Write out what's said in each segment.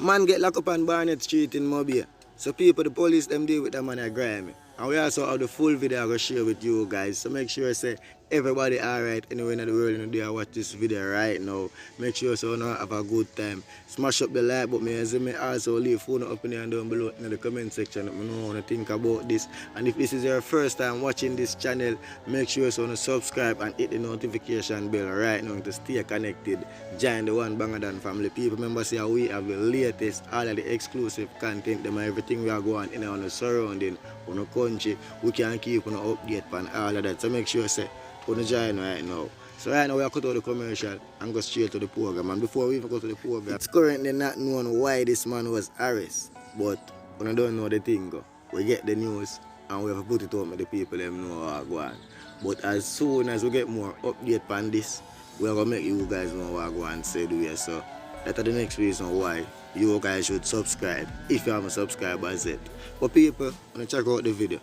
Man get locked up on Barnett Street in Mobile. So people, the police, them deal with that man at grimy. And we also have the full video I'm going to share with you guys. So make sure say everybody alright anywhere in the world in the day I watch this video right now. Make sure so you have a good time. Smash up the like button. Me also leave phone up and down below in the comment section. Let me know what you think about this. And if this is your first time watching this channel, make sure so you subscribe and hit the notification bell right now to stay connected. Join the One Bangadan family. People remember say we have the latest, all of the exclusive content, them everything we are going in our surrounding, on the country. We can keep on update on all of that. So make sure say on the join right now. So right now we are cut out the commercial and go straight to the program. And before we even go to the program, it's currently not known why this man was arrested. But when I don't know the thing, we get the news and we have to put it out with the people them know what go on. But as soon as we get more update on this, we are gonna make you guys know what go on say the way. So that's the next reason why you guys should subscribe if you haven't subscribed as yet. But people, wanna check out the video.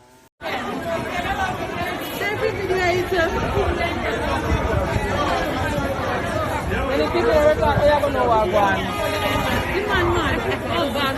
Many people are going to know what one. Oh, God,